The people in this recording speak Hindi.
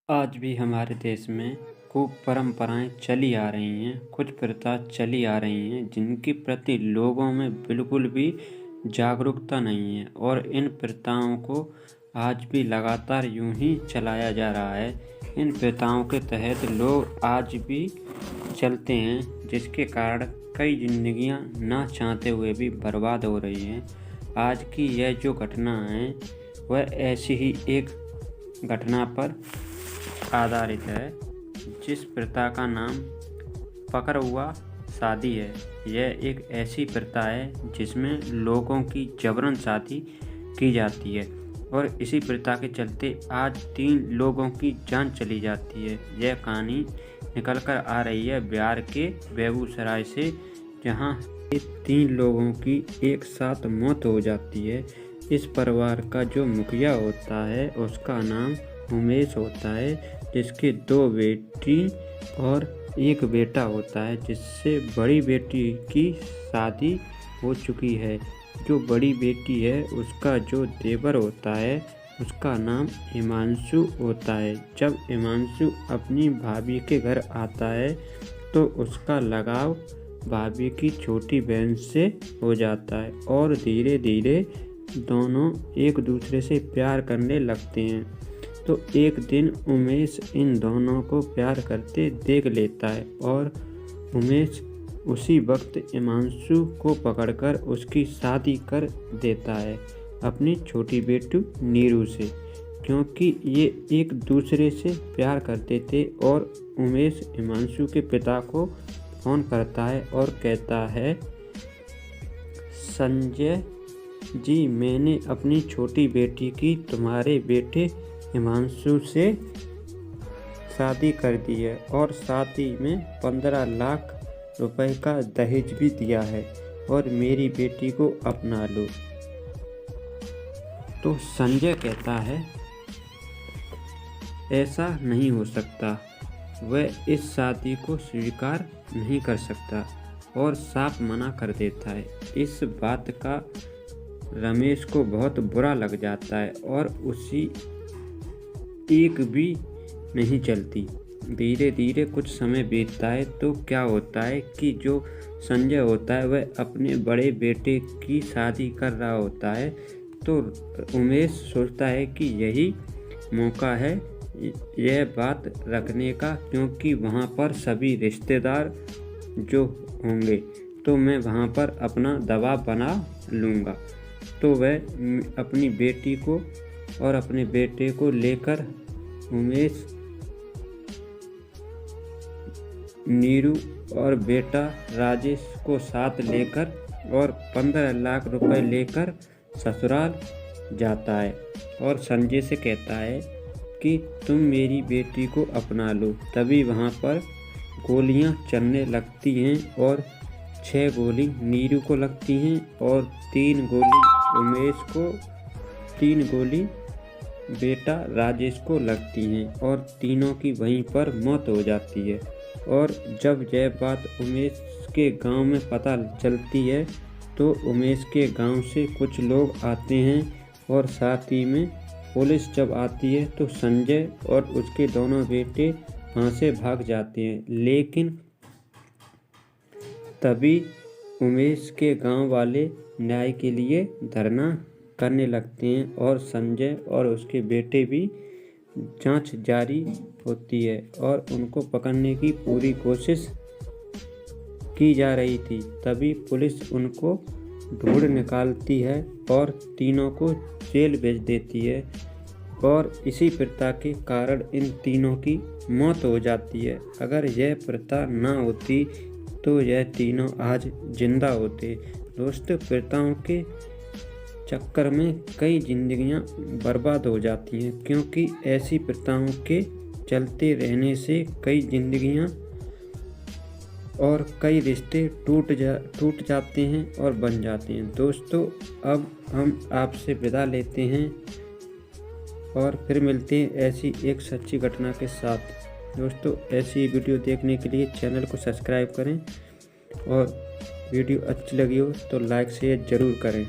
आज भी हमारे देश में खूब परंपराएं चली आ रही हैं, कुछ प्रथा चली आ रही हैं जिनके प्रति लोगों में बिल्कुल भी जागरूकता नहीं है और इन प्रथाओं को आज भी लगातार यूं ही चलाया जा रहा है। इन प्रथाओं के तहत लोग आज भी चलते हैं, जिसके कारण कई जिंदगियां ना चाहते हुए भी बर्बाद हो रही हैं। आज की यह जो घटना है वह ऐसी ही एक घटना पर आधारित है, जिस प्रथा का नाम पकड़ुआ शादी है। यह एक ऐसी प्रथा है जिसमें लोगों की जबरन शादी की जाती है और इसी प्रथा के चलते आज 3 लोगों की जान चली जाती है। यह कहानी निकल कर आ रही है बिहार के बेगूसराय से, जहां 3 लोगों की एक साथ मौत हो जाती है। इस परिवार का जो मुखिया होता है उसका नाम उमेश होता है, जिसके 2 बेटी और 1 बेटा होता है, जिससे बड़ी बेटी की शादी हो चुकी है। जो बड़ी बेटी है उसका जो देवर होता है उसका नाम हिमांशु होता है। जब हिमांशु अपनी भाभी के घर आता है तो उसका लगाव भाभी की छोटी बहन से हो जाता है और धीरे धीरे दोनों एक दूसरे से प्यार करने लगते हैं। तो एक दिन उमेश इन दोनों को प्यार करते देख लेता है और उमेश उसी वक्त हिमांशु को पकड़कर उसकी शादी कर देता है अपनी छोटी बेटी नीरू से, क्योंकि ये एक दूसरे से प्यार करते थे। और उमेश हिमांशु के पिता को फोन करता है और कहता है, संजय जी, मैंने अपनी छोटी बेटी की तुम्हारे बेटे हिमांशु से शादी कर दी है और शादी में 15 लाख रुपए का दहेज भी दिया है और मेरी बेटी को अपना लो। तो संजय कहता है, ऐसा नहीं हो सकता, वह इस शादी को स्वीकार नहीं कर सकता और साफ मना कर देता है। इस बात का रमेश को बहुत बुरा लग जाता है और उसी एक भी नहीं चलती। धीरे धीरे कुछ समय बीतता है तो क्या होता है कि जो संजय होता है वह अपने बड़े बेटे की शादी कर रहा होता है। तो उमेश सोचता है कि यही मौका है यह बात रखने का, क्योंकि वहाँ पर सभी रिश्तेदार जो होंगे तो मैं वहाँ पर अपना दबाव बना लूँगा। तो वह अपनी बेटी को और अपने बेटे को लेकर उमेश नीरू और बेटा राजेश को साथ लेकर और 15 लाख रुपए लेकर ससुराल जाता है और संजय से कहता है कि तुम मेरी बेटी को अपना लो। तभी वहाँ पर गोलियां चलने लगती हैं और 6 गोली नीरू को लगती हैं और 3 गोली उमेश को, 3 गोली बेटा राजेश को लगती हैं और तीनों की वहीं पर मौत हो जाती है। और जब यह बात उमेश के गांव में पता चलती है तो उमेश के गांव से कुछ लोग आते हैं और साथ ही में पुलिस जब आती है तो संजय और उसके दोनों बेटे वहाँ से भाग जाते हैं। लेकिन तभी उमेश के गांव वाले न्याय के लिए धरना करने लगते हैं और संजय और उसके बेटे भी जांच जारी होती है और उनको पकड़ने की पूरी कोशिश की जा रही थी। तभी पुलिस उनको ढूंढ निकालती है और तीनों को जेल भेज देती है और इसी प्रथा के कारण इन तीनों की मौत हो जाती है। अगर यह प्रथा ना होती तो यह तीनों आज जिंदा होते। दोस्तों, प्रथाओं के चक्कर में कई जिंदगियां बर्बाद हो जाती हैं, क्योंकि ऐसी प्रथाओं के चलते रहने से कई जिंदगियां और कई रिश्ते टूट जाते हैं और बन जाते हैं। दोस्तों, अब हम आपसे विदा लेते हैं और फिर मिलते हैं ऐसी एक सच्ची घटना के साथ। दोस्तों, ऐसी वीडियो देखने के लिए चैनल को सब्सक्राइब करें और वीडियो अच्छी लगी हो तो लाइक शेयर ज़रूर करें।